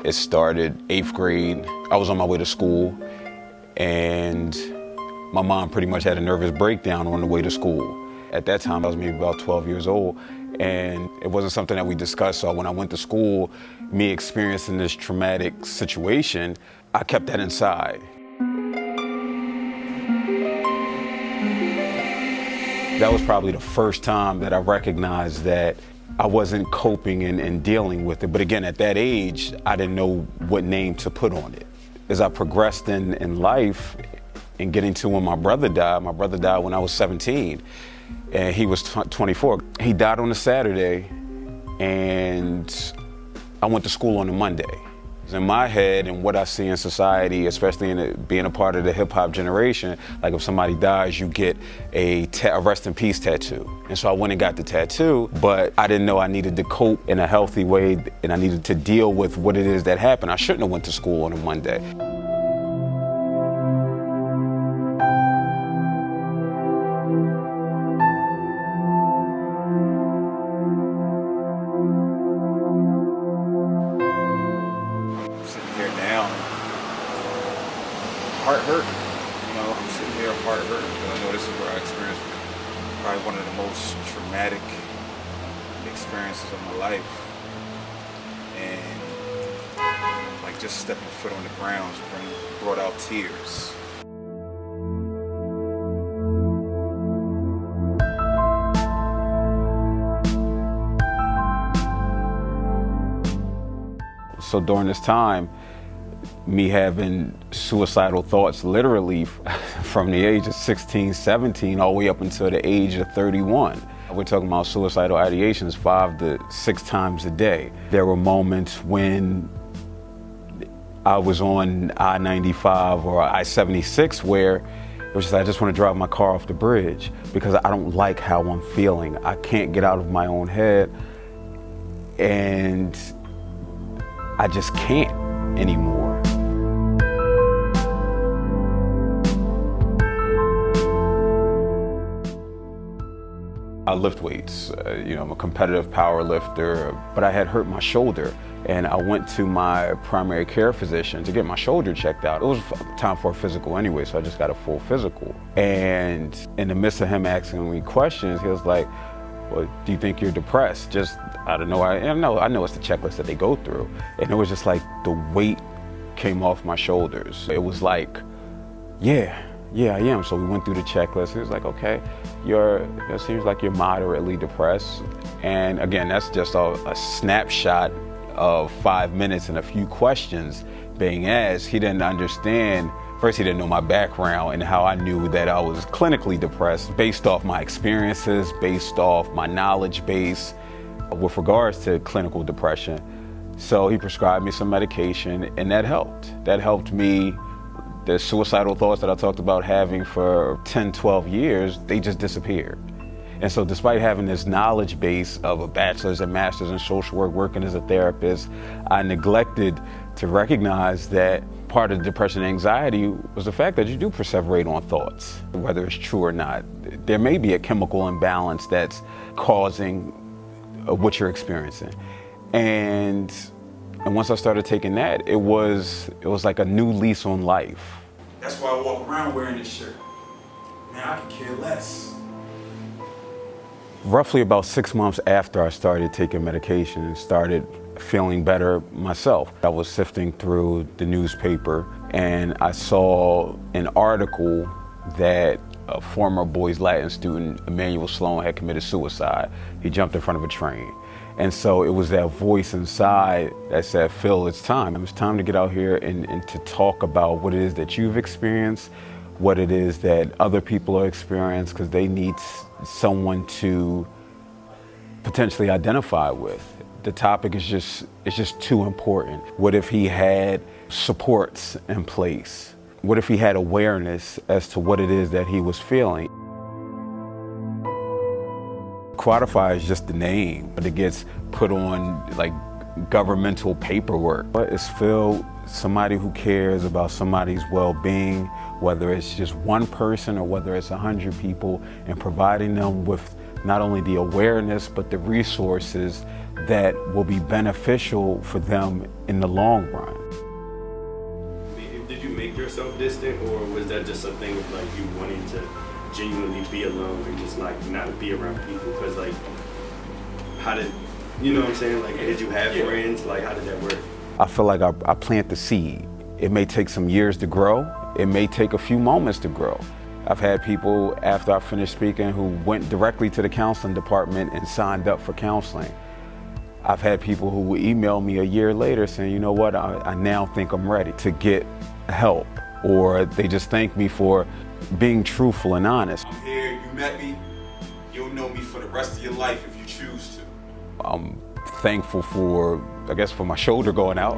It started 8th grade. I was on my way to school, and my mom pretty much had a nervous breakdown on the way to school. At that time, I was maybe about 12 years old, and it wasn't something that we discussed. So when I went to school, me experiencing this traumatic situation, I kept that inside. That was probably the first time that I recognized that I wasn't coping and dealing with it. But again, at that age, I didn't know what name to put on it. As I progressed in life and getting to when my brother died when I was 17, and he was 24. He died on a Saturday, and I went to school on a Monday. In my head and what I see in society, especially being a part of the hip hop generation, like if somebody dies, you get a rest in peace tattoo. And so I went and got the tattoo, but I didn't know I needed to cope in a healthy way, and I needed to deal with what it is that happened. I shouldn't have went to school on a Monday. Heart hurt, I'm sitting here heart hurt because I know this is where I experienced probably one of the most traumatic experiences of my life. And like just stepping foot on the ground brought out tears. So during this time, me having suicidal thoughts literally from the age of 16, 17, all the way up until the age of 31. We're talking about suicidal ideations 5 to 6 times a day. There were moments when I was on I-95 or I-76 where it was just, I just want to drive my car off the bridge because I don't like how I'm feeling. I can't get out of my own head, and I just can't anymore. I lift weights, I'm a competitive power lifter, but I had hurt my shoulder, and I went to my primary care physician to get my shoulder checked out. It was time for a physical anyway, so I just got a full physical. And in the midst of him asking me questions, he was like, well, do you think you're depressed? Just out of nowhere. And I know it's the checklist that they go through. And it was just like the weight came off my shoulders. It was like, yeah, I am. So we went through the checklist. He was like, okay, it seems like you're moderately depressed. And again, that's just a snapshot of 5 minutes and a few questions being asked. He didn't understand. First, he didn't know my background and how I knew that I was clinically depressed based off my experiences, based off my knowledge base with regards to clinical depression. So he prescribed me some medication, and that helped. That helped me. The suicidal thoughts that I talked about having for 10, 12 years, they just disappeared. And so despite having this knowledge base of a bachelor's and master's in social work, working as a therapist, I neglected to recognize that part of the depression and anxiety was the fact that you do perseverate on thoughts, whether it's true or not. There may be a chemical imbalance that's causing what you're experiencing. And once I started taking that, it was like a new lease on life. That's why I walk around wearing this shirt. Man, I could care less. Roughly about 6 months after I started taking medication and started feeling better myself, I was sifting through the newspaper and I saw an article that a former Boys Latin student, Emmanuel Sloan, had committed suicide. He jumped in front of a train. And so it was that voice inside that said, Phil, it's time. It's time to get out here and to talk about what it is that you've experienced, what it is that other people are experiencing, because they need someone to potentially identify with. The topic is just too important. What if he had supports in place? What if he had awareness as to what it is that he was feeling? Quantify is just the name, but it gets put on like governmental paperwork. But is Phil somebody who cares about somebody's well-being, whether it's just one person or whether it's 100 people, and providing them with not only the awareness, but the resources that will be beneficial for them in the long run. Did you make yourself distant, or was that just a thing of like you wanting to genuinely be alone and just like not be around people? Because like, how did, you know what I'm saying? Like, did you have friends? Like, how did that work? I feel like I plant the seed. It may take some years to grow. It may take a few moments to grow. I've had people after I finished speaking who went directly to the counseling department and signed up for counseling. I've had people who will email me a year later saying, you know what, I now think I'm ready to get help. Or they just thank me for being truthful and honest. I'm here, you met me, you'll know me for the rest of your life if you choose to. I'm thankful for, I guess, for my shoulder going out.